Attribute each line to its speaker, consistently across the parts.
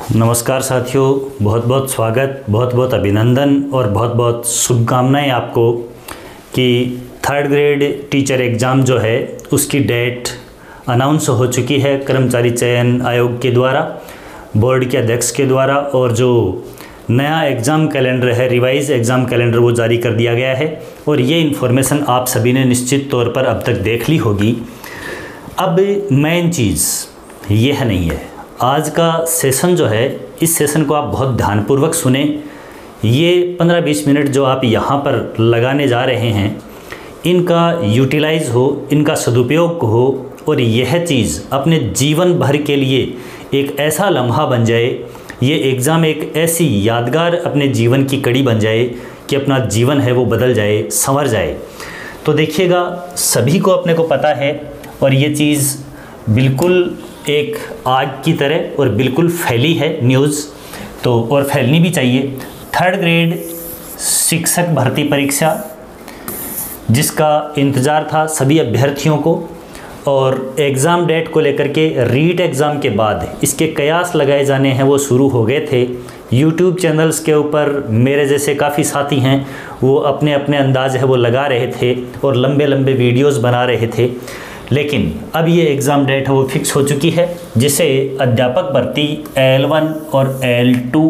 Speaker 1: नमस्कार साथियों, बहुत बहुत स्वागत, बहुत बहुत अभिनंदन और बहुत बहुत शुभकामनाएं आपको कि थर्ड ग्रेड टीचर एग्ज़ाम जो है उसकी डेट अनाउंस हो चुकी है कर्मचारी चयन आयोग के द्वारा, बोर्ड के अध्यक्ष के द्वारा। और जो नया एग्ज़ाम कैलेंडर है, रिवाइज एग्ज़ाम कैलेंडर, वो जारी कर दिया गया है। और ये इन्फॉर्मेशन आप सभी ने निश्चित तौर पर अब तक देख ली होगी। अब मेन चीज़ यह नहीं है, आज का सेशन जो है, इस सेशन को आप बहुत ध्यानपूर्वक सुने। ये 15-20 मिनट जो आप यहाँ पर लगाने जा रहे हैं, इनका यूटिलाइज़ हो, इनका सदुपयोग हो और यह चीज़ अपने जीवन भर के लिए एक ऐसा लम्हा बन जाए, ये एग्ज़ाम एक ऐसी यादगार अपने जीवन की कड़ी बन जाए कि अपना जीवन है वो बदल जाए, संवर जाए। तो देखिएगा, सभी को अपने को पता है और ये चीज़ बिल्कुल एक आग की तरह और बिल्कुल फैली है न्यूज़, तो और फैलनी भी चाहिए। थर्ड ग्रेड शिक्षक भर्ती परीक्षा जिसका इंतज़ार था सभी अभ्यर्थियों को, और एग्ज़ाम डेट को लेकर के रीट एग्ज़ाम के बाद इसके कयास लगाए जाने हैं वो शुरू हो गए थे। यूट्यूब चैनल्स के ऊपर मेरे जैसे काफ़ी साथी हैं, वो अपने अपने अंदाज है वो लगा रहे थे और लंबे लंबे वीडियोज़ बना रहे थे। लेकिन अब ये एग्ज़ाम डेट है वो फिक्स हो चुकी है, जिसे अध्यापक भर्ती L1 और L2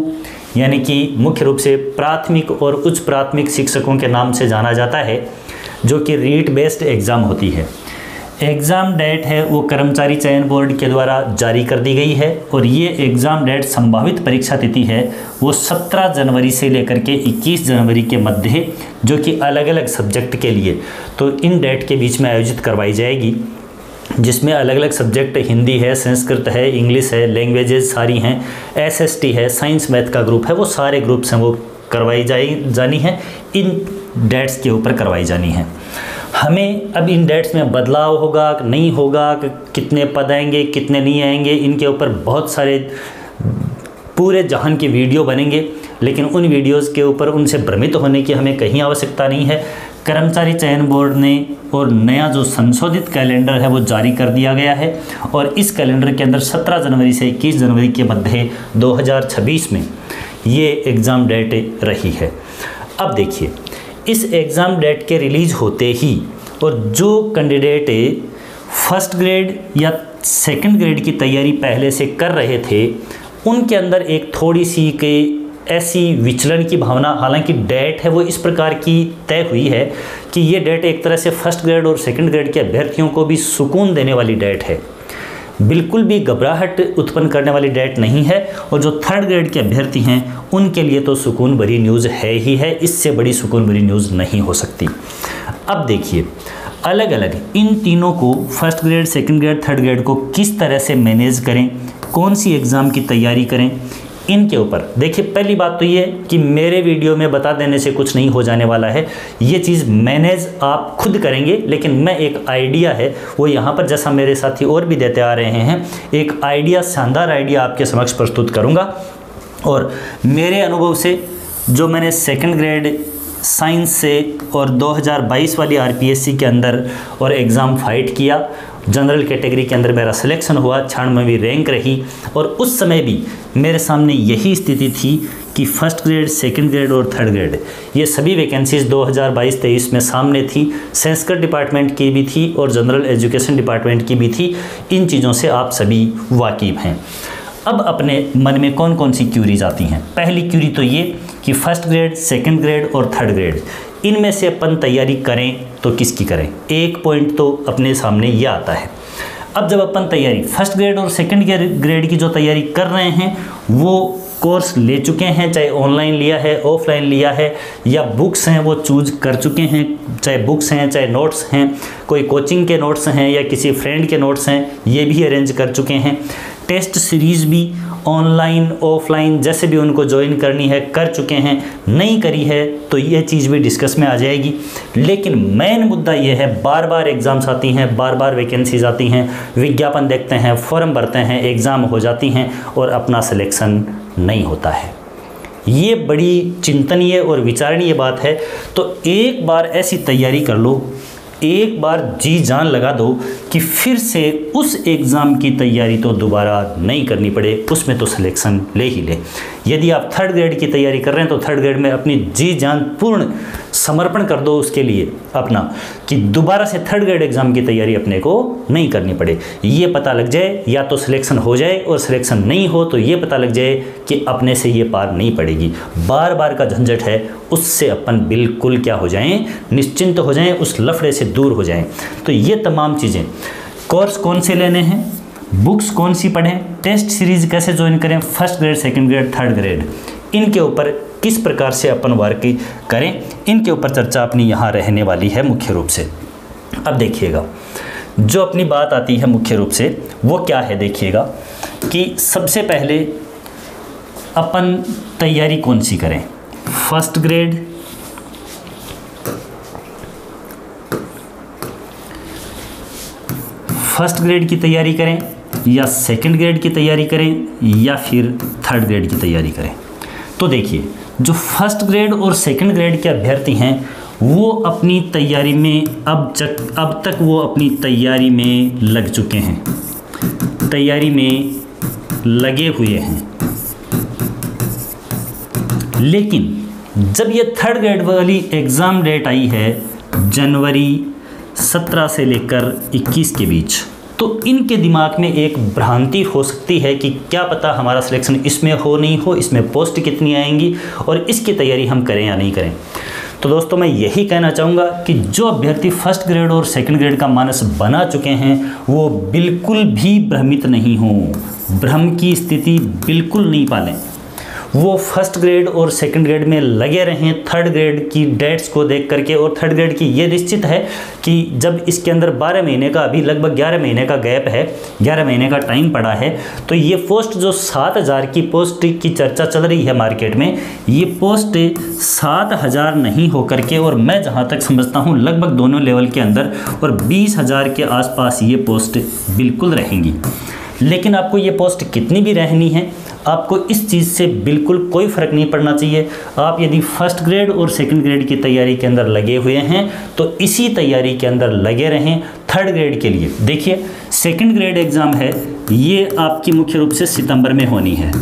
Speaker 1: यानी कि मुख्य रूप से प्राथमिक और उच्च प्राथमिक शिक्षकों के नाम से जाना जाता है, जो कि रीट बेस्ड एग्ज़ाम होती है। एग्ज़ाम डेट है वो कर्मचारी चयन बोर्ड के द्वारा जारी कर दी गई है और ये एग्ज़ाम डेट संभावित परीक्षा तिथि है वो 17 जनवरी से लेकर के 21 जनवरी के मध्य, जो कि अलग अलग सब्जेक्ट के लिए तो इन डेट के बीच में आयोजित करवाई जाएगी, जिसमें अलग अलग सब्जेक्ट हिंदी है, संस्कृत है, इंग्लिश है, लैंग्वेजेस सारी हैं, SST है, साइंस मैथ का ग्रुप है, वो सारे ग्रुप्स हैं वो करवाई जानी है, इन डेट्स के ऊपर करवाई जानी है। हमें अब इन डेट्स में बदलाव होगा नहीं होगा, कितने पद आएंगे कितने नहीं आएंगे, इनके ऊपर बहुत सारे पूरे जहान की वीडियो बनेंगे, लेकिन उन वीडियोस के ऊपर उनसे भ्रमित होने की हमें कहीं आवश्यकता नहीं है। कर्मचारी चयन बोर्ड ने और नया जो संशोधित कैलेंडर है वो जारी कर दिया गया है और इस कैलेंडर के अंदर 17 जनवरी से 21 जनवरी के मध्य 2026 में ये एग्ज़ाम डेट रही है। अब देखिए, इस एग्ज़ाम डेट के रिलीज़ होते ही और जो कैंडिडेट फर्स्ट ग्रेड या सेकंड ग्रेड की तैयारी पहले से कर रहे थे, उनके अंदर एक थोड़ी सी के ऐसी विचलन की भावना, हालांकि डेट है वो इस प्रकार की तय हुई है कि ये डेट एक तरह से फर्स्ट ग्रेड और सेकंड ग्रेड के अभ्यर्थियों को भी सुकून देने वाली डेट है, बिल्कुल भी घबराहट उत्पन्न करने वाली डेट नहीं है। और जो थर्ड ग्रेड के अभ्यर्थी हैं उनके लिए तो सुकून भरी न्यूज़ है ही है, इससे बड़ी सुकून भरी न्यूज़ नहीं हो सकती। अब देखिए, अलग अलग इन तीनों को, first grade, second grade, third grade को किस तरह से मैनेज करें, कौन सी एग्ज़ाम की तैयारी करें, इनके ऊपर देखिए। पहली बात तो ये कि मेरे वीडियो में बता देने से कुछ नहीं हो जाने वाला है, ये चीज़ मैनेज आप खुद करेंगे, लेकिन मैं एक आइडिया है वो यहाँ पर, जैसा मेरे साथी और भी देते आ रहे हैं, एक आइडिया, शानदार आइडिया आपके समक्ष प्रस्तुत करूँगा। और मेरे अनुभव से जो मैंने सेकंड ग्रेड साइंस से और 2022 वाली RPSC के अंदर और एग्ज़ाम फाइट किया, जनरल कैटेगरी के अंदर मेरा सिलेक्शन हुआ, 96वीं रैंक रही, और उस समय भी मेरे सामने यही स्थिति थी कि फर्स्ट ग्रेड, सेकंड ग्रेड और थर्ड ग्रेड ये सभी वैकेंसीज 2022-23 में सामने थी। संस्कृत डिपार्टमेंट की भी थी और जनरल एजुकेशन डिपार्टमेंट की भी थी। इन चीज़ों से आप सभी वाकिफ़ हैं। अब अपने मन में कौन कौन सी क्यूरीज आती हैं? पहली क्यूरी तो ये कि फर्स्ट ग्रेड, सेकंड ग्रेड और थर्ड ग्रेड, इनमें से अपन तैयारी करें तो किसकी करें? एक पॉइंट तो अपने सामने ये आता है। अब जब अपन तैयारी फर्स्ट ग्रेड और सेकंड ग्रेड की जो तैयारी कर रहे हैं, वो कोर्स ले चुके हैं, चाहे ऑनलाइन लिया है, ऑफलाइन लिया है, या बुक्स हैं वो चूज कर चुके हैं, चाहे बुक्स हैं चाहे नोट्स हैं, कोई कोचिंग के नोट्स हैं या किसी फ्रेंड के नोट्स हैं, ये भी अरेंज कर चुके हैं। टेस्ट सीरीज़ भी ऑनलाइन ऑफलाइन जैसे भी उनको ज्वाइन करनी है कर चुके हैं, नहीं करी है तो ये चीज़ भी डिस्कस में आ जाएगी। लेकिन मेन मुद्दा ये है, बार बार एग्ज़ाम्स आती हैं, बार बार वैकेंसीज आती हैं, विज्ञापन देखते हैं, फॉर्म भरते हैं, एग्ज़ाम हो जाती हैं और अपना सिलेक्शन नहीं होता है। ये बड़ी चिंतनीय और विचारणीय बात है। तो एक बार ऐसी तैयारी कर लो एक बार जी जान लगा दो कि फिर से उस एग्ज़ाम की तैयारी तो दोबारा नहीं करनी पड़े, उसमें तो सिलेक्शन ले ही ले। यदि आप थर्ड ग्रेड की तैयारी कर रहे हैं तो थर्ड ग्रेड में अपनी जी जान पूर्ण समर्पण कर दो उसके लिए अपना, कि दोबारा से थर्ड ग्रेड एग्ज़ाम की तैयारी अपने को नहीं करनी पड़े। ये पता लग जाए या तो सिलेक्शन हो जाए, और सिलेक्शन नहीं हो तो ये पता लग जाए कि अपने से ये पार नहीं पड़ेगी। बार बार का झंझट है, उससे अपन बिल्कुल क्या हो जाएं, निश्चिंत हो जाएं, उस लफड़े से दूर हो जाएं। तो ये तमाम चीज़ें, कोर्स कौन से लेने हैं, बुक्स कौन सी पढ़ें, टेस्ट सीरीज़ कैसे ज्वाइन करें, first grade, second grade, third grade, इनके ऊपर किस प्रकार से अपन वर्क करें, इनके ऊपर चर्चा अपनी यहाँ रहने वाली है मुख्य रूप से। अब देखिएगा, जो अपनी बात आती है मुख्य रूप से वो क्या है, देखिएगा कि सबसे पहले अपन तैयारी कौन सी करें, फर्स्ट ग्रेड, फर्स्ट ग्रेड की तैयारी करें या सेकंड ग्रेड की तैयारी करें या फिर थर्ड ग्रेड की तैयारी करें। तो देखिए, जो फर्स्ट ग्रेड और सेकंड ग्रेड के अभ्यर्थी हैं वो अपनी तैयारी में अब तक वो अपनी तैयारी में लग चुके हैं, तैयारी में लगे हुए हैं। लेकिन जब ये थर्ड ग्रेड वाली एग्ज़ाम डेट आई है जनवरी 17 से लेकर 21 के बीच, तो इनके दिमाग में एक भ्रांति हो सकती है कि क्या पता हमारा सिलेक्शन इसमें हो नहीं हो, इसमें पोस्ट कितनी आएंगी और इसकी तैयारी हम करें या नहीं करें। तो दोस्तों, मैं यही कहना चाहूँगा कि जो अभ्यर्थी फर्स्ट ग्रेड और सेकंड ग्रेड का मानस बना चुके हैं वो बिल्कुल भी भ्रमित नहीं हों, भ्रम की स्थिति बिल्कुल नहीं पालें। वो फर्स्ट ग्रेड और सेकंड ग्रेड में लगे रहें थर्ड ग्रेड की डेट्स को देख करके। और थर्ड ग्रेड की ये निश्चित है कि जब इसके अंदर 12 महीने का, अभी लगभग 11 महीने का गैप है, 11 महीने का टाइम पड़ा है, तो ये पोस्ट जो 7000 की पोस्ट की चर्चा चल रही है मार्केट में, ये पोस्ट 7000 नहीं हो करके, और मैं जहाँ तक समझता हूँ लगभग दोनों लेवल के अंदर और 20000 के आसपास ये पोस्ट बिल्कुल रहेंगी। लेकिन आपको ये पोस्ट कितनी भी रहनी है, आपको इस चीज़ से बिल्कुल कोई फ़र्क नहीं पड़ना चाहिए। आप यदि फर्स्ट ग्रेड और सेकंड ग्रेड की तैयारी के अंदर लगे हुए हैं तो इसी तैयारी के अंदर लगे रहें थर्ड ग्रेड के लिए। देखिए, सेकंड ग्रेड एग्ज़ाम है, ये आपकी मुख्य रूप से सितंबर में होनी है,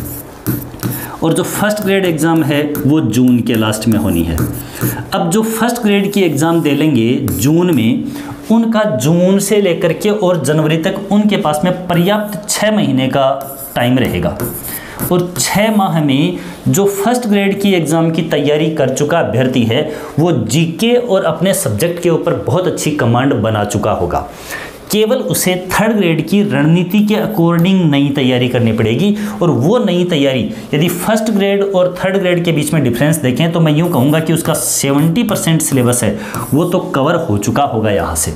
Speaker 1: और जो फर्स्ट ग्रेड एग्ज़ाम है वो जून के लास्ट में होनी है। अब जो फर्स्ट ग्रेड की एग्ज़ाम दे लेंगे जून में, उनका जून से लेकर के और जनवरी तक उनके पास में पर्याप्त 6 महीने का टाइम रहेगा। और 6 माह में जो फर्स्ट ग्रेड की एग्ज़ाम की तैयारी कर चुका अभ्यर्थी है वो जीके और अपने सब्जेक्ट के ऊपर बहुत अच्छी कमांड बना चुका होगा। केवल उसे थर्ड ग्रेड की रणनीति के अकॉर्डिंग नई तैयारी करनी पड़ेगी। और वो नई तैयारी यदि फर्स्ट ग्रेड और थर्ड ग्रेड के बीच में डिफरेंस देखें तो मैं यूँ कहूँगा कि उसका 70% सिलेबस है वो तो कवर हो चुका होगा यहाँ से।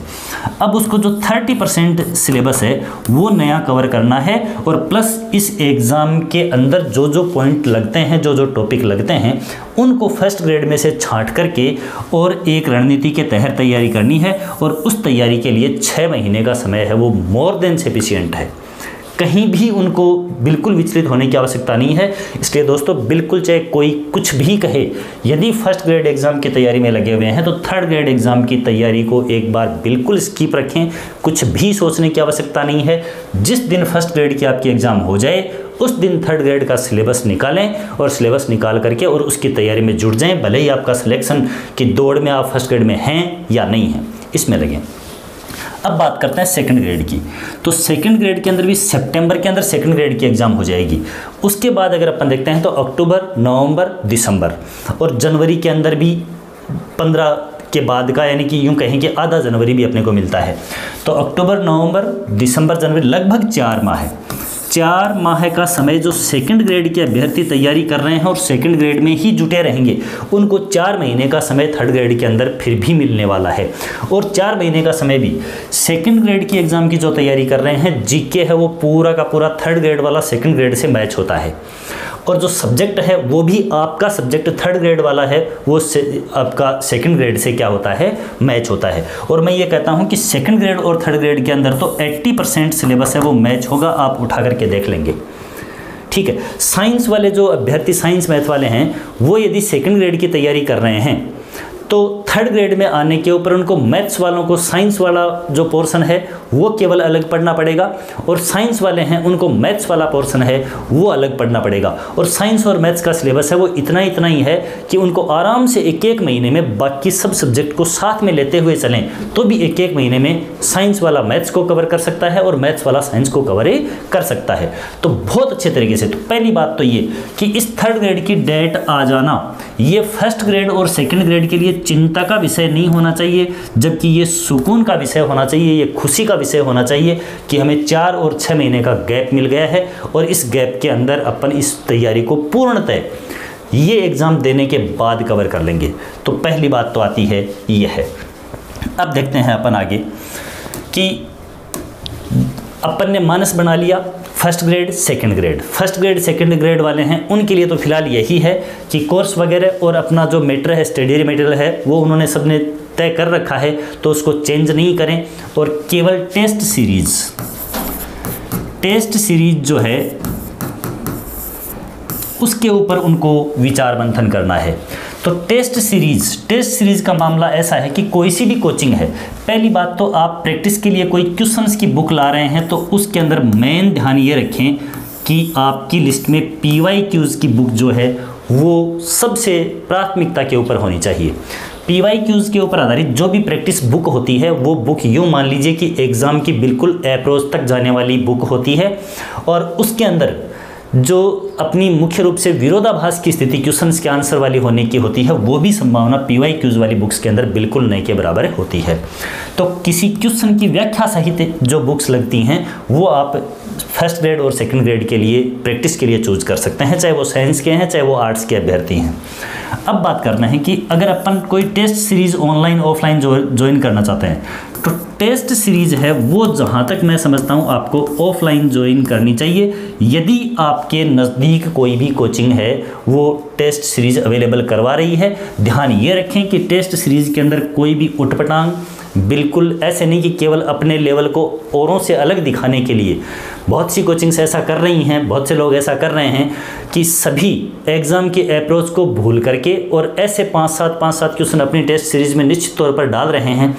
Speaker 1: अब उसको जो 30% सिलेबस है वो नया कवर करना है, और प्लस इस एग्ज़ाम के अंदर जो जो पॉइंट लगते हैं, जो जो टॉपिक लगते हैं, उनको फर्स्ट ग्रेड में से छांट करके और एक रणनीति के तहत तैयारी करनी है। और उस तैयारी के लिए 6 महीने का समय है, वो मोर देन सफिशिएंट है। कहीं भी उनको बिल्कुल विचलित होने की आवश्यकता नहीं है। इसलिए दोस्तों, बिल्कुल चाहे कोई कुछ भी कहे, यदि फर्स्ट ग्रेड एग्ज़ाम की तैयारी में लगे हुए हैं तो थर्ड ग्रेड एग्ज़ाम की तैयारी को एक बार बिल्कुल स्किप रखें। कुछ भी सोचने की आवश्यकता नहीं है। जिस दिन फर्स्ट ग्रेड की आपकी एग्ज़ाम हो जाए उस दिन थर्ड ग्रेड का सिलेबस निकालें, और सिलेबस निकाल करके और उसकी तैयारी में जुट जाएं। भले ही आपका सिलेक्शन की दौड़ में आप फर्स्ट ग्रेड में हैं या नहीं हैं, इसमें लगें। अब बात करते हैं सेकंड ग्रेड की। तो सेकंड ग्रेड के अंदर भी सितंबर के अंदर सेकंड ग्रेड की एग्ज़ाम हो जाएगी। उसके बाद अगर अपन देखते हैं तो अक्टूबर, नवंबर, दिसंबर और जनवरी के अंदर भी 15 के बाद का, यानी कि यूँ कहें कि आधा जनवरी भी अपने को मिलता है। तो अक्टूबर, नवंबर, दिसंबर, जनवरी, लगभग 4 माह है। 4 माह का समय जो सेकंड ग्रेड के अभ्यर्थी तैयारी कर रहे हैं और सेकंड ग्रेड में ही जुटे रहेंगे, उनको 4 महीने का समय थर्ड ग्रेड के अंदर फिर भी मिलने वाला है। और 4 महीने का समय भी सेकंड ग्रेड की एग्ज़ाम की जो तैयारी कर रहे हैं, जीके है, वो पूरा का पूरा थर्ड ग्रेड वाला सेकंड ग्रेड से मैच होता है। और जो सब्जेक्ट है वो भी आपका सब्जेक्ट थर्ड ग्रेड वाला है, वो आपका सेकंड ग्रेड से क्या होता है, मैच होता है। और मैं ये कहता हूँ कि सेकंड ग्रेड और थर्ड ग्रेड के अंदर तो 80% सिलेबस है वो मैच होगा, आप उठा करके देख लेंगे। ठीक है। साइंस वाले जो अभ्यर्थी, साइंस मैथ वाले हैं, वो यदि सेकंड ग्रेड की तैयारी कर रहे हैं तो थर्ड ग्रेड में आने के ऊपर उनको मैथ्स वालों को साइंस वाला जो पोर्शन है वो केवल अलग पढ़ना पड़ेगा, और साइंस वाले हैं उनको मैथ्स वाला पोर्शन है वो अलग पढ़ना पड़ेगा। और साइंस और मैथ्स का सिलेबस है वो इतना ही है कि उनको आराम से एक महीने में बाकी सब सब्जेक्ट को साथ में लेते हुए चलें तो भी एक महीने में साइंस वाला मैथ्स को कवर कर सकता है और मैथ्स वाला साइंस को कवर कर सकता है। तो बहुत अच्छे तरीके से। तो पहली बात तो ये कि इस थर्ड ग्रेड की डेट आ जाना ये फर्स्ट ग्रेड और सेकंड ग्रेड के लिए चिंता का विषय नहीं होना चाहिए, जबकि ये सुकून का विषय होना चाहिए, ये खुशी का विषय होना चाहिए कि हमें 4 और 6 महीने का गैप मिल गया है और इस गैप के अंदर अपन इस तैयारी को पूर्णतः ये एग्ज़ाम देने के बाद कवर कर लेंगे। तो पहली बात तो आती है ये है। अब देखते हैं अपन आगे कि अपन ने मानस बना लिया first grade second grade. First grade second grade वाले हैं उनके लिए तो फिलहाल यही है कि कोर्स वगैरह और अपना जो मैटर है स्टडी मटेरियल है वो उन्होंने सबने तय कर रखा है, तो उसको चेंज नहीं करें और केवल टेस्ट सीरीज जो है उसके ऊपर उनको विचार मंथन करना है। तो टेस्ट सीरीज का मामला ऐसा है कि कोई सी भी कोचिंग है, पहली बात तो आप प्रैक्टिस के लिए कोई क्वेश्चंस की बुक ला रहे हैं तो उसके अंदर मेन ध्यान ये रखें कि आपकी लिस्ट में PYQs की बुक जो है वो सबसे प्राथमिकता के ऊपर होनी चाहिए। PYQs के ऊपर आधारित जो भी प्रैक्टिस बुक होती है वो बुक यूँ मान लीजिए कि एग्ज़ाम की बिल्कुल अप्रोच तक जाने वाली बुक होती है, और उसके अंदर जो अपनी मुख्य रूप से विरोधाभास की स्थिति क्वेश्चंस के आंसर वाली होने की होती है वो भी संभावना PYQs वाली बुक्स के अंदर बिल्कुल नहीं के बराबर होती है। तो किसी क्वेश्चन की व्याख्या सहित जो बुक्स लगती हैं वो आप फर्स्ट ग्रेड और सेकंड ग्रेड के लिए प्रैक्टिस के लिए चूज कर सकते हैं, चाहे वो साइंस के हैं चाहे वो आर्ट्स के अभ्यर्थी हैं। अब बात करना है कि अगर अपन कोई test series online offline join करना चाहते हैं तो टेस्ट सीरीज़ है वो जहाँ तक मैं समझता हूँ आपको ऑफलाइन ज्वाइन करनी चाहिए। यदि आपके नज़दीक कोई भी कोचिंग है वो टेस्ट सीरीज़ अवेलेबल करवा रही है, ध्यान ये रखें कि टेस्ट सीरीज़ के अंदर कोई भी उटपटांग बिल्कुल ऐसे नहीं कि केवल अपने लेवल को औरों से अलग दिखाने के लिए। बहुत सी कोचिंग्स ऐसा कर रही हैं, बहुत से लोग ऐसा कर रहे हैं कि सभी एग्ज़ाम के अप्रोच को भूल करके और ऐसे 5-7 क्वेश्चन अपनी टेस्ट सीरीज़ में निश्चित तौर पर डाल रहे हैं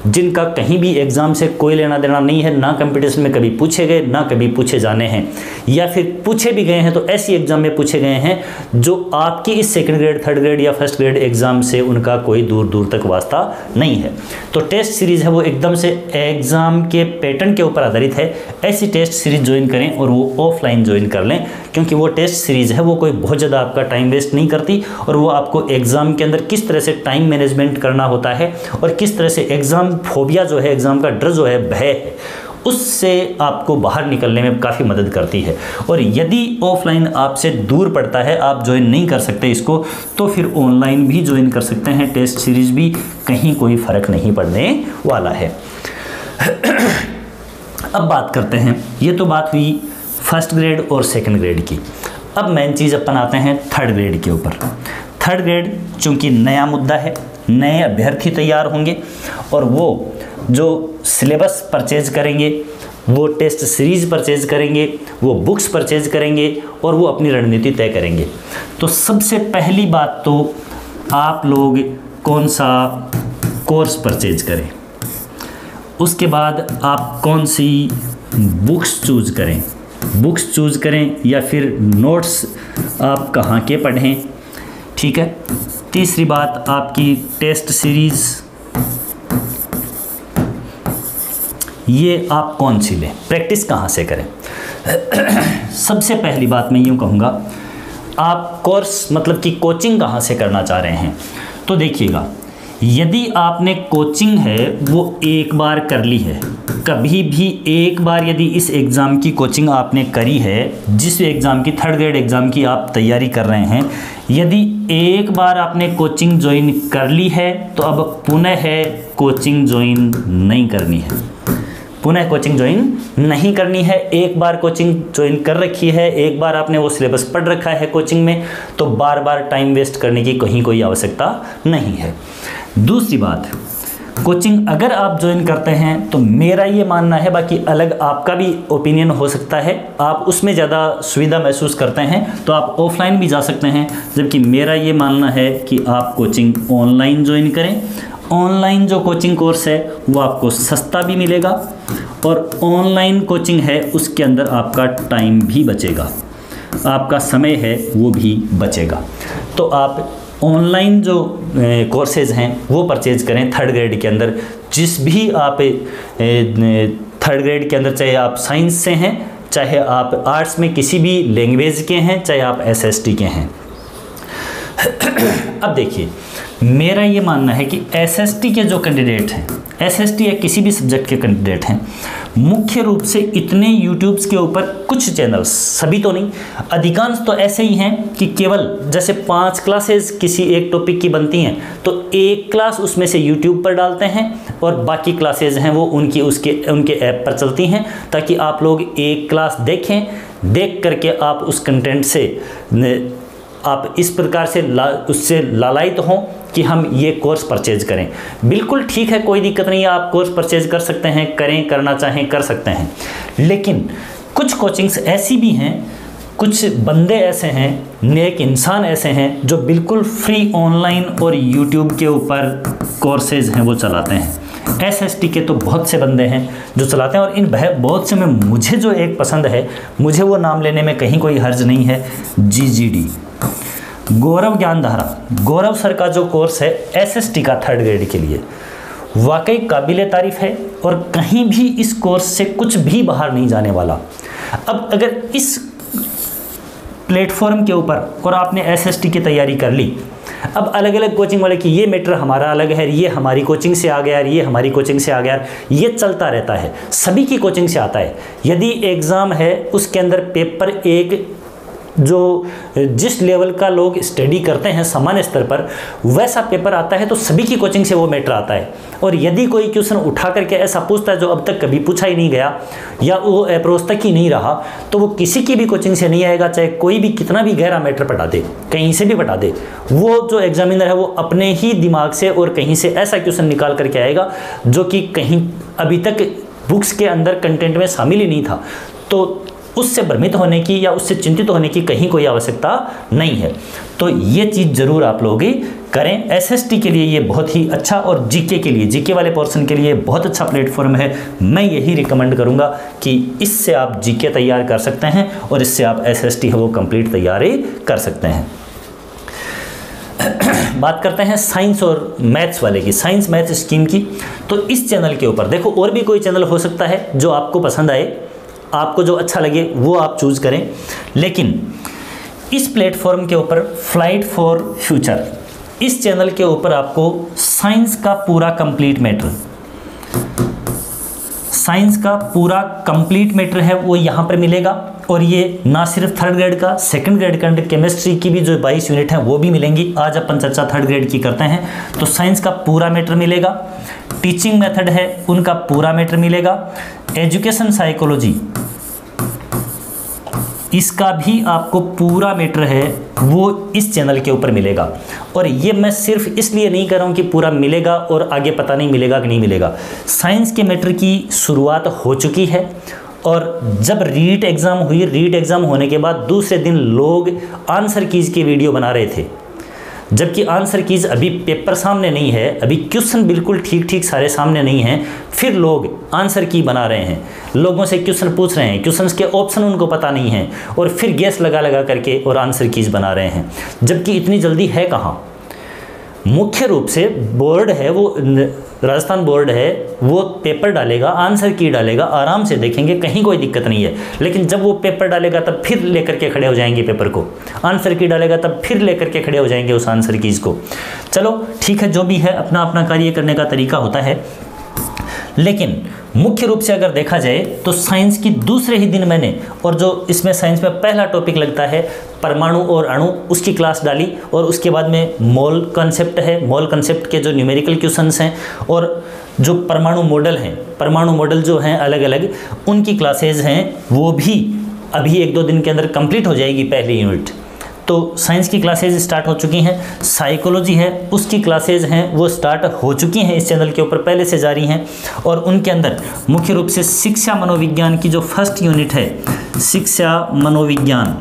Speaker 1: जिनका कहीं भी एग्ज़ाम से कोई लेना देना नहीं है, ना कंपटीशन में कभी पूछे गए ना कभी पूछे जाने हैं, या फिर पूछे भी गए हैं तो ऐसी एग्ज़ाम में पूछे गए हैं जो आपकी इस सेकंड ग्रेड थर्ड ग्रेड या फर्स्ट ग्रेड एग्ज़ाम से उनका कोई दूर तक वास्ता नहीं है। तो टेस्ट सीरीज़ है वो एकदम से एग्ज़ाम के पैटर्न के ऊपर आधारित है। ऐसी टेस्ट सीरीज़ ज्वाइन करें और वो ऑफलाइन ज्वाइन कर लें, क्योंकि वो टेस्ट सीरीज़ है वो कोई बहुत ज़्यादा आपका टाइम वेस्ट नहीं करती और वो आपको एग्ज़ाम के अंदर किस तरह से टाइम मैनेजमेंट करना होता है और किस तरह से एग्ज़ाम फोबिया जो है, एग्ज़ाम का डर जो है, भय है, उससे आपको बाहर निकलने में काफ़ी मदद करती है। और यदि ऑफलाइन आपसे दूर पड़ता है, आप ज्वाइन नहीं कर सकते इसको, तो फिर ऑनलाइन भी ज्वाइन कर सकते हैं। टेस्ट सीरीज़ भी कहीं कोई फ़र्क नहीं पड़ने वाला है। अब बात करते हैं, ये तो बात हुई फर्स्ट ग्रेड और सेकंड ग्रेड की। अब मेन चीज़ अपन आते हैं थर्ड ग्रेड के ऊपर। थर्ड ग्रेड चूँकि नया मुद्दा है, नए अभ्यर्थी तैयार होंगे और वो जो सिलेबस परचेज करेंगे, वो टेस्ट सीरीज़ परचेज करेंगे, वो बुक्स परचेज करेंगे और वो अपनी रणनीति तय करेंगे। तो सबसे पहली बात तो आप लोग कौन सा कोर्स परचेज करें, उसके बाद आप कौन सी बुक्स चूज़ करें या फिर नोट्स आप कहाँ के पढ़ें, ठीक है। तीसरी बात आपकी टेस्ट सीरीज़ ये आप कौन सी लें, प्रैक्टिस कहाँ से करें। सबसे पहली बात मैं यूँ कहूँगा, आप कोर्स मतलब कि कोचिंग कहाँ से करना चाह रहे हैं। तो देखिएगा, यदि आपने कोचिंग है वो एक बार कर ली है, कभी भी एक बार यदि इस एग्ज़ाम की कोचिंग आपने करी है, जिस एग्ज़ाम की थर्ड ग्रेड एग्ज़ाम की आप तैयारी कर रहे हैं, यदि एक बार आपने कोचिंग ज्वाइन कर ली है तो अब पुनः कोचिंग ज्वाइन नहीं करनी है। पुनः कोचिंग ज्वाइन नहीं करनी है। एक बार कोचिंग ज्वाइन कर रखी है, एक बार आपने वो सिलेबस पढ़ रखा है कोचिंग में, तो बार बार टाइम वेस्ट करने की कहीं कोई आवश्यकता नहीं है। दूसरी बात, कोचिंग अगर आप ज्वाइन करते हैं तो मेरा ये मानना है, बाकी अलग आपका भी ओपिनियन हो सकता है, आप उसमें ज़्यादा सुविधा महसूस करते हैं तो आप ऑफलाइन भी जा सकते हैं, जबकि मेरा ये मानना है कि आप कोचिंग ऑनलाइन ज्वाइन करें। ऑनलाइन जो कोचिंग कोर्स है वो आपको सस्ता भी मिलेगा और ऑनलाइन कोचिंग है उसके अंदर आपका टाइम भी बचेगा, आपका समय है वो भी बचेगा। तो आप ऑनलाइन जो कोर्सेज़ हैं वो परचेज़ करें थर्ड ग्रेड के अंदर। जिस भी आप थर्ड ग्रेड के अंदर, चाहे आप साइंस से हैं, चाहे आप आर्ट्स में किसी भी लैंग्वेज के हैं, चाहे आप एसएसटी के हैं। अब देखिए, मेरा ये मानना है कि एसएसटी के जो कैंडिडेट हैं, एसएसटी या किसी भी सब्जेक्ट के कैंडिडेट हैं, मुख्य रूप से इतने यूट्यूब्स के ऊपर कुछ चैनल्स, सभी तो नहीं, अधिकांश तो ऐसे ही हैं कि केवल जैसे 5 क्लासेस किसी एक टॉपिक की बनती हैं तो एक क्लास उसमें से यूट्यूब पर डालते हैं और बाकी क्लासेस हैं वो उनके ऐप पर चलती हैं, ताकि आप लोग एक क्लास देखें, देख करके आप उस कंटेंट से आप इस प्रकार से उससे लालायित हों कि हम ये कोर्स परचेज करें। बिल्कुल ठीक है, कोई दिक्कत नहीं है, आप कोर्स परचेज कर सकते हैं, करें, करना चाहें कर सकते हैं। लेकिन कुछ कोचिंग्स ऐसी भी हैं, कुछ बंदे ऐसे हैं, नेक इंसान ऐसे हैं जो बिल्कुल फ्री ऑनलाइन और यूट्यूब के ऊपर कोर्सेज हैं वो चलाते हैं। एसएसटी के तो बहुत से बंदे हैं जो चलाते हैं और इन बहुत से में मुझे जो एक पसंद है, मुझे वो नाम लेने में कहीं कोई हर्ज नहीं है, GGD, गौरव ज्ञानधारा। गौरव सर का जो कोर्स है एसएसटी का थर्ड ग्रेड के लिए, वाकई काबिले तारीफ है और कहीं भी इस कोर्स से कुछ भी बाहर नहीं जाने वाला। अब अगर इस प्लेटफॉर्म के ऊपर और आपने एसएसटी की तैयारी कर ली, अब अलग अलग कोचिंग वाले की ये मैटर हमारा अलग है, ये हमारी कोचिंग से आ गया, ये हमारी कोचिंग से आ गया, ये चलता रहता है, सभी की कोचिंग से आता है। यदि एग्ज़ाम है उसके अंदर पेपर एक जो जिस लेवल का लोग स्टडी करते हैं सामान्य स्तर पर वैसा पेपर आता है तो सभी की कोचिंग से वो मैटर आता है। और यदि कोई क्वेश्चन उठा करके ऐसा पूछता है जो अब तक कभी पूछा ही नहीं गया या वो अप्रोच तक ही नहीं रहा, तो वो किसी की भी कोचिंग से नहीं आएगा, चाहे कोई भी कितना भी गहरा मैटर पढ़ा दे, कहीं से भी पढ़ा दे, वो जो एग्जामिनर है वो अपने ही दिमाग से और कहीं से ऐसा क्वेश्चन निकाल करके आएगा जो कि कहीं अभी तक बुक्स के अंदर कंटेंट में शामिल ही नहीं था। तो उससे भ्रमित होने की या उससे चिंतित होने की कहीं कोई आवश्यकता नहीं है। तो ये चीज़ ज़रूर आप लोग करें। एसएसटी के लिए ये बहुत ही अच्छा और जीके के लिए, जीके वाले पोर्शन के लिए बहुत अच्छा प्लेटफॉर्म है। मैं यही रिकमेंड करूँगा कि इससे आप जीके तैयार कर सकते हैं और इससे आप एसएसटी है वो कंप्लीट तैयारी कर सकते हैं। बात करते हैं साइंस और मैथ्स वाले की, साइंस मैथ्स स्कीम की। तो इस चैनल के ऊपर देखो, और भी कोई चैनल हो सकता है जो आपको पसंद आए, आपको जो अच्छा लगे वो आप चूज़ करें, लेकिन इस प्लेटफॉर्म के ऊपर फ्लाइट फॉर फ्यूचर, इस चैनल के ऊपर आपको साइंस का पूरा कंप्लीट मैटर, साइंस का पूरा कंप्लीट मैटर है वो यहाँ पर मिलेगा। और ये ना सिर्फ थर्ड ग्रेड का, सेकंड ग्रेड के अंदर केमिस्ट्री की भी जो 22 यूनिट हैं वो भी मिलेंगी। आज अपन चर्चा थर्ड ग्रेड की करते हैं। तो साइंस का पूरा मैटर मिलेगा, टीचिंग मेथड है उनका पूरा मैटर मिलेगा, एजुकेशन साइकोलॉजी इसका भी आपको पूरा मैटर है वो इस चैनल के ऊपर मिलेगा। और ये मैं सिर्फ इसलिए नहीं कर रहा हूँ कि पूरा मिलेगा और आगे पता नहीं मिलेगा कि नहीं मिलेगा। साइंस के मैटर की शुरुआत हो चुकी है और जब रीट एग्ज़ाम हुई, रीट एग्ज़ाम होने के बाद दूसरे दिन लोग आंसर कीज़ की वीडियो बना रहे थे, जबकि आंसर कीज़ अभी पेपर सामने नहीं है, अभी क्वेश्चन बिल्कुल ठीक ठीक सारे सामने नहीं हैं, फिर लोग आंसर की बना रहे हैं, लोगों से क्वेश्चन पूछ रहे हैं, क्वेश्चंस के ऑप्शन उनको पता नहीं है और फिर गैस लगा लगा करके और आंसर कीज़ बना रहे हैं, जबकि इतनी जल्दी है कहाँ। मुख्य रूप से बोर्ड है वो, राजस्थान बोर्ड है वो पेपर डालेगा, आंसर की डालेगा, आराम से देखेंगे, कहीं कोई दिक्कत नहीं है। लेकिन जब वो पेपर डालेगा तब फिर लेकर के खड़े हो जाएंगे पेपर को, आंसर की डालेगा तब फिर लेकर के खड़े हो जाएंगे उस आंसर कीज़ को। चलो ठीक है, जो भी है अपना अपना कार्य करने का तरीका होता है। लेकिन मुख्य रूप से अगर देखा जाए तो साइंस की दूसरे ही दिन मैंने, और जो इसमें साइंस में पहला टॉपिक लगता है परमाणु और अणु, उसकी क्लास डाली और उसके बाद में मोल कंसेप्ट है, मोल कंसेप्ट के जो न्यूमेरिकल क्वेश्चंस हैं और जो परमाणु मॉडल हैं, परमाणु मॉडल जो हैं अलग अलग उनकी क्लासेज हैं, वो भी अभी 1-2 दिन के अंदर कंप्लीट हो जाएगी पहली यूनिट। तो साइंस की क्लासेज स्टार्ट हो चुकी हैं, साइकोलॉजी है उसकी क्लासेज हैं वो स्टार्ट हो चुकी हैं, इस चैनल के ऊपर पहले से जारी हैं। और उनके अंदर मुख्य रूप से शिक्षा मनोविज्ञान की जो फर्स्ट यूनिट है, शिक्षा मनोविज्ञान,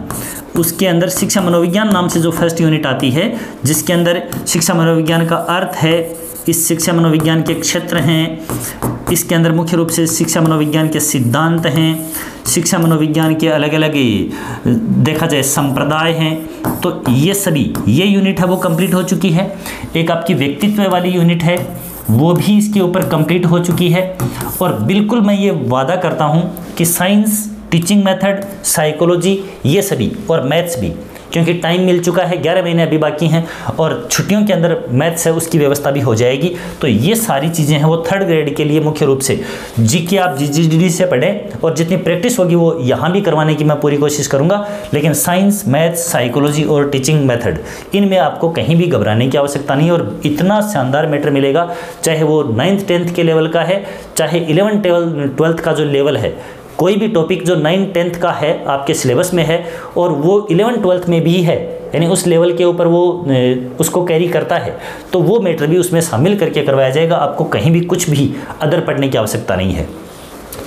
Speaker 1: उसके अंदर शिक्षा मनोविज्ञान नाम से जो फर्स्ट यूनिट आती है, जिसके अंदर शिक्षा मनोविज्ञान का अर्थ है, इस शिक्षा मनोविज्ञान के क्षेत्र हैं, इसके अंदर मुख्य रूप से शिक्षा मनोविज्ञान के सिद्धांत हैं, शिक्षा मनोविज्ञान के अलग अलग देखा जाए संप्रदाय हैं। तो ये यूनिट है वो कंप्लीट हो चुकी है। एक आपकी व्यक्तित्व वाली यूनिट है वो भी इसके ऊपर कंप्लीट हो चुकी है। और बिल्कुल मैं ये वादा करता हूँ कि साइंस, टीचिंग मेथड, साइकोलॉजी, ये सभी और मैथ्स भी, क्योंकि टाइम मिल चुका है, 11 महीने अभी बाकी हैं और छुट्टियों के अंदर मैथ्स है उसकी व्यवस्था भी हो जाएगी। तो ये सारी चीज़ें हैं वो थर्ड ग्रेड के लिए मुख्य रूप से जीके आप जीजीडी से पढ़ें और जितनी प्रैक्टिस होगी वो यहाँ भी करवाने की मैं पूरी कोशिश करूँगा। लेकिन साइंस, मैथ्स, साइकोलॉजी और टीचिंग मेथड, इनमें आपको कहीं भी घबराने की आवश्यकता नहीं और इतना शानदार मैटर मिलेगा, चाहे वो 9th 10th के लेवल का है, चाहे 11th 12th का जो लेवल है। कोई भी टॉपिक जो 9th 10th का है आपके सिलेबस में है और वो 11th 12th में भी है, यानी उस लेवल के ऊपर वो उसको कैरी करता है, तो वो मैटर भी उसमें शामिल करके करवाया जाएगा। आपको कहीं भी कुछ भी अदर पढ़ने की आवश्यकता नहीं है।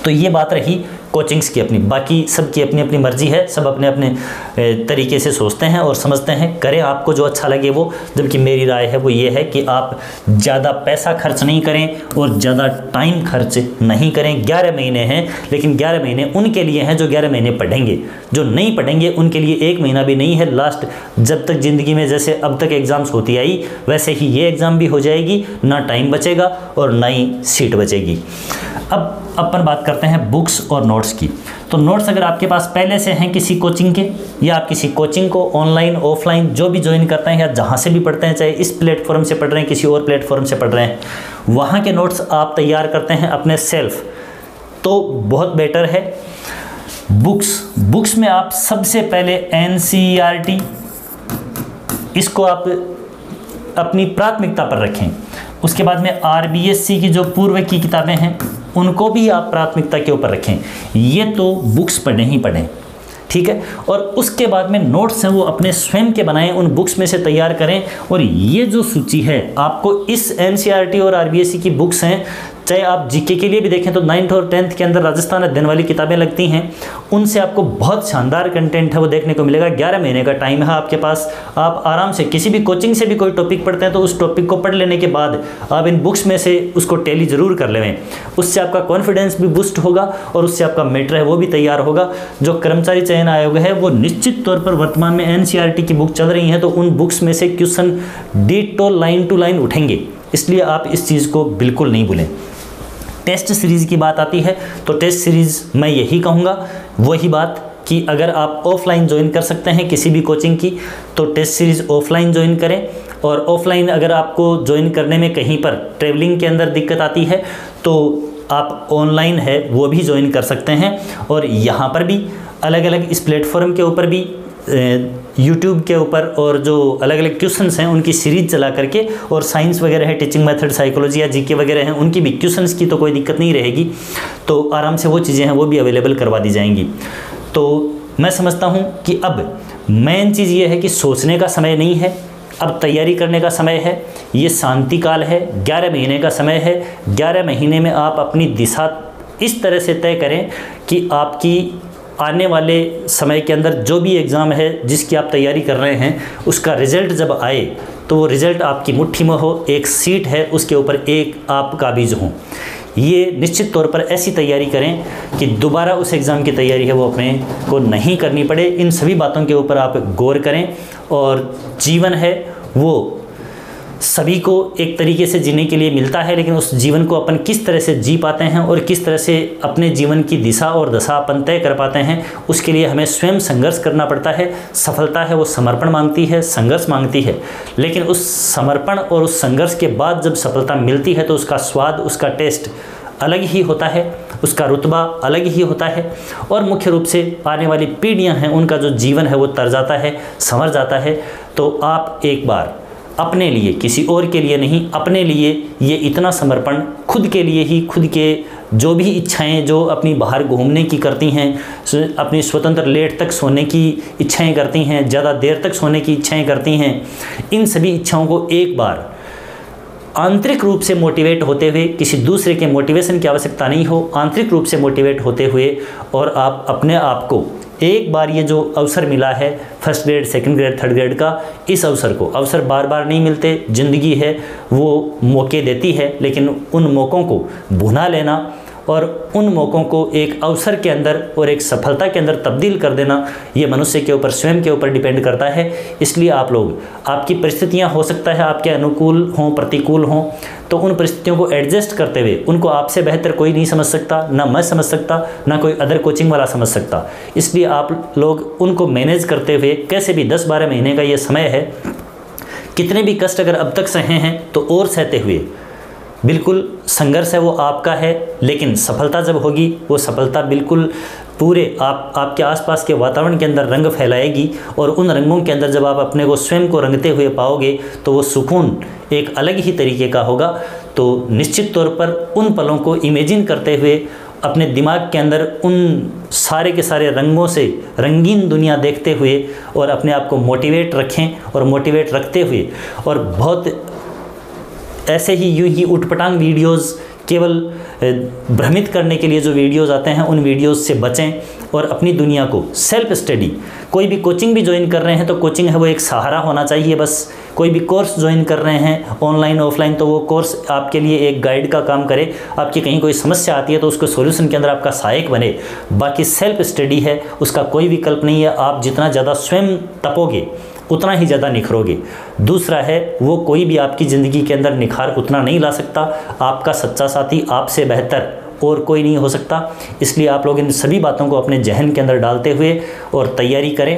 Speaker 1: तो ये बात रही कोचिंग्स की अपनी, बाकी सबकी अपनी अपनी मर्जी है, सब अपने अपने तरीके से सोचते हैं और समझते हैं, करें आपको जो अच्छा लगे वो। जबकि मेरी राय है वो ये है कि आप ज़्यादा पैसा खर्च नहीं करें और ज़्यादा टाइम खर्च नहीं करें। 11 महीने हैं, लेकिन 11 महीने उनके लिए हैं जो 11 महीने पढ़ेंगे, जो नहीं पढ़ेंगे उनके लिए 1 महीना भी नहीं है। लास्ट जब तक ज़िंदगी में जैसे अब तक एग्ज़ाम्स होती आई वैसे ही ये एग्ज़ाम भी हो जाएगी, ना टाइम बचेगा और ना ही सीट बचेगी। अब अपन बात करते हैं बुक्स और नोट्स की। तो नोट्स अगर आपके पास पहले से हैं किसी कोचिंग के, या आप किसी कोचिंग को ऑनलाइन ऑफलाइन जो भी ज्वाइन करते हैं या जहाँ से भी पढ़ते हैं, चाहे इस प्लेटफॉर्म से पढ़ रहे हैं किसी और प्लेटफॉर्म से पढ़ रहे हैं, वहाँ के नोट्स आप तैयार करते हैं अपने सेल्फ, तो बहुत बेटर है। बुक्स में आप सबसे पहले NCERT इसको आप अपनी प्राथमिकता पर रखें। उसके बाद में RBSC की जो पूर्व की किताबें हैं उनको भी आप प्राथमिकता के ऊपर रखें। ये तो बुक्स पढ़ें ही पढ़ें, ठीक है। और उसके बाद में नोट्स हैं वो अपने स्वयं के बनाएं, उन बुक्स में से तैयार करें। और ये जो सूची है आपको इस NCERT और RBSC की बुक्स हैं, चाहे आप जीके के लिए भी देखें तो 9th और 10th के अंदर राजस्थान अध्ययन वाली किताबें लगती हैं, उनसे आपको बहुत शानदार कंटेंट है वो देखने को मिलेगा। 11 महीने का टाइम है आपके पास, आप आराम से किसी भी कोचिंग से भी कोई टॉपिक पढ़ते हैं तो उस टॉपिक को पढ़ लेने के बाद आप इन बुक्स में से उसको टैली ज़रूर कर लें। उससे आपका कॉन्फिडेंस भी बूस्ट होगा और उससे आपका मैटर है वो भी तैयार होगा। जो कर्मचारी चयन आयोग है वो निश्चित तौर पर वर्तमान में NCERT की बुक चल रही हैं, तो उन बुक्स में से question ditto line to line उठेंगे, इसलिए आप इस चीज़ को बिल्कुल नहीं भूलें। टेस्ट सीरीज़ की बात आती है तो टेस्ट सीरीज़ मैं यही कहूँगा, वही बात कि अगर आप ऑफलाइन ज्वाइन कर सकते हैं किसी भी कोचिंग की तो टेस्ट सीरीज़ ऑफलाइन ज्वाइन करें। और ऑफलाइन अगर आपको ज्वाइन करने में कहीं पर ट्रेवलिंग के अंदर दिक्कत आती है तो आप ऑनलाइन है वो भी ज्वाइन कर सकते हैं। और यहाँ पर भी अलग अलग इस प्लेटफॉर्म के ऊपर भी यूट्यूब के ऊपर और जो अलग अलग क्वेश्चंस हैं उनकी सीरीज चला करके, और साइंस वगैरह है, टीचिंग मेथड, साइकोलॉजी या जीके वगैरह हैं, उनकी भी क्वेश्चंस की तो कोई दिक्कत नहीं रहेगी, तो आराम से वो चीज़ें हैं वो भी अवेलेबल करवा दी जाएंगी। तो मैं समझता हूँ कि अब मेन चीज़ ये है कि सोचने का समय नहीं है, अब तैयारी करने का समय है। ये शांति काल है, 11 महीने का समय है। 11 महीने में आप अपनी दिशा इस तरह से तय करें कि आपकी आने वाले समय के अंदर जो भी एग्ज़ाम है जिसकी आप तैयारी कर रहे हैं उसका रिज़ल्ट जब आए तो वो रिज़ल्ट आपकी मुट्ठी में हो, एक सीट है उसके ऊपर एक आप काबिज हों। ये निश्चित तौर पर ऐसी तैयारी करें कि दोबारा उस एग्ज़ाम की तैयारी है वो अपने को नहीं करनी पड़े। इन सभी बातों के ऊपर आप गौर करें। और जीवन है वो सभी को एक तरीके से जीने के लिए मिलता है, लेकिन उस जीवन को अपन किस तरह से जी पाते हैं और किस तरह से अपने जीवन की दिशा और दशा अपन तय कर पाते हैं, उसके लिए हमें स्वयं संघर्ष करना पड़ता है। सफलता है वो समर्पण मांगती है, संघर्ष मांगती है, लेकिन उस समर्पण और उस संघर्ष के बाद जब सफलता मिलती है तो उसका स्वाद, उसका टेस्ट अलग ही होता है, उसका रुतबा अलग ही होता है। और मुख्य रूप से आने वाली पीढ़ियां हैं उनका जो जीवन है वो तर जाता है, संवर जाता है। तो आप एक बार अपने लिए, किसी और के लिए नहीं, अपने लिए ये इतना समर्पण, खुद के लिए ही, खुद के जो भी इच्छाएं जो अपनी बाहर घूमने की करती हैं, अपनी स्वतंत्र लेट तक सोने की इच्छाएं करती हैं, ज़्यादा देर तक सोने की इच्छाएं करती हैं, इन सभी इच्छाओं को एक बार आंतरिक रूप से मोटिवेट होते हुए, किसी दूसरे के मोटिवेशन की आवश्यकता नहीं हो, आंतरिक रूप से मोटिवेट होते हुए और आप अपने आप को एक बार ये जो अवसर मिला है first grade, second grade, third grade का, इस अवसर बार बार नहीं मिलते, ज़िंदगी है वो मौके देती है, लेकिन उन मौक़ों को भुना लेना और उन मौक़ों को एक अवसर के अंदर और एक सफलता के अंदर तब्दील कर देना, ये मनुष्य के ऊपर, स्वयं के ऊपर डिपेंड करता है। इसलिए आप लोग, आपकी परिस्थितियां हो सकता है आपके अनुकूल हों, प्रतिकूल हों, तो उन परिस्थितियों को एडजस्ट करते हुए, उनको आपसे बेहतर कोई नहीं समझ सकता, ना मैं समझ सकता, ना कोई अदर कोचिंग वाला समझ सकता। इसलिए आप लोग उनको मैनेज करते हुए, कैसे भी 10-12 महीने का ये समय है, कितने भी कष्ट अगर अब तक सहे हैं तो और सहते हुए, बिल्कुल संघर्ष है वो आपका है, लेकिन सफलता जब होगी वो सफलता बिल्कुल पूरे आपके आसपास के वातावरण के अंदर रंग फैलाएगी, और उन रंगों के अंदर जब आप अपने को स्वयं को रंगते हुए पाओगे तो वो सुकून एक अलग ही तरीके का होगा। तो निश्चित तौर पर उन पलों को इमेजिन करते हुए अपने दिमाग के अंदर उन सारे के सारे रंगों से रंगीन दुनिया देखते हुए और अपने आप को मोटिवेट रखें, और मोटिवेट रखते हुए और बहुत ऐसे ही यूं ही उटपटांग वीडियोस, केवल भ्रमित करने के लिए जो वीडियोस आते हैं, उन वीडियोस से बचें और अपनी दुनिया को सेल्फ स्टडी, कोई भी कोचिंग भी ज्वाइन कर रहे हैं तो कोचिंग है वो एक सहारा होना चाहिए बस। कोई भी कोर्स ज्वाइन कर रहे हैं ऑनलाइन ऑफलाइन, तो वो कोर्स आपके लिए एक गाइड का काम करे, आपकी कहीं कोई समस्या आती है तो उसको सॉल्यूशन के अंदर आपका सहायक बने। बाकी सेल्फ स्टडी है, उसका कोई विकल्प नहीं है। आप जितना ज़्यादा स्वयं तपोगे उतना ही ज़्यादा निखरोगे। दूसरा है, वो कोई भी आपकी ज़िंदगी के अंदर निखार उतना नहीं ला सकता, आपका सच्चा साथी आपसे बेहतर और कोई नहीं हो सकता। इसलिए आप लोग इन सभी बातों को अपने जहन के अंदर डालते हुए और तैयारी करें।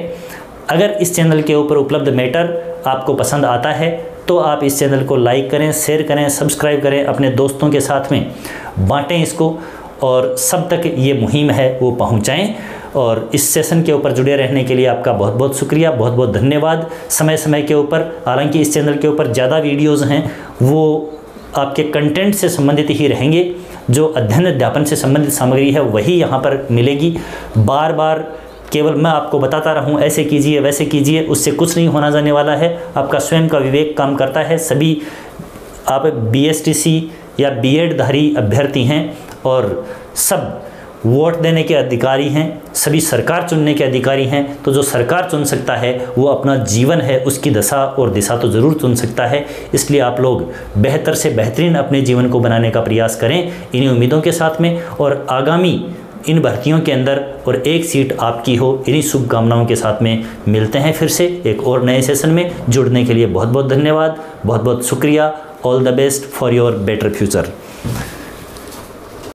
Speaker 1: अगर इस चैनल के ऊपर उपलब्ध मैटर आपको पसंद आता है तो आप इस चैनल को लाइक करें, शेयर करें, सब्सक्राइब करें, अपने दोस्तों के साथ में बांटें इसको, और सब तक ये मुहिम है वो पहुंचाएं। और इस सेशन के ऊपर जुड़े रहने के लिए आपका बहुत बहुत शुक्रिया, बहुत बहुत धन्यवाद। समय समय के ऊपर, हालांकि इस चैनल के ऊपर ज़्यादा वीडियोस हैं वो आपके कंटेंट से संबंधित ही रहेंगे, जो अध्ययन अध्यापन से संबंधित सामग्री है वही यहाँ पर मिलेगी। बार बार केवल मैं आपको बताता रहूँ ऐसे कीजिए वैसे कीजिए, उससे कुछ नहीं होना जाने वाला है। आपका स्वयं का विवेक काम करता है। सभी आप BSTC या B.Ed धारी अभ्यर्थी हैं और सब वोट देने के अधिकारी हैं, सभी सरकार चुनने के अधिकारी हैं। तो जो सरकार चुन सकता है वो अपना जीवन है उसकी दशा और दिशा तो ज़रूर चुन सकता है। इसलिए आप लोग बेहतर से बेहतरीन अपने जीवन को बनाने का प्रयास करें इन्हीं उम्मीदों के साथ में, और आगामी इन भर्तियों के अंदर और एक सीट आपकी हो, इन्हीं शुभकामनाओं के साथ में मिलते हैं फिर से एक और नए सेशन में। जुड़ने के लिए बहुत बहुत धन्यवाद, बहुत बहुत शुक्रिया। All the best for your better future.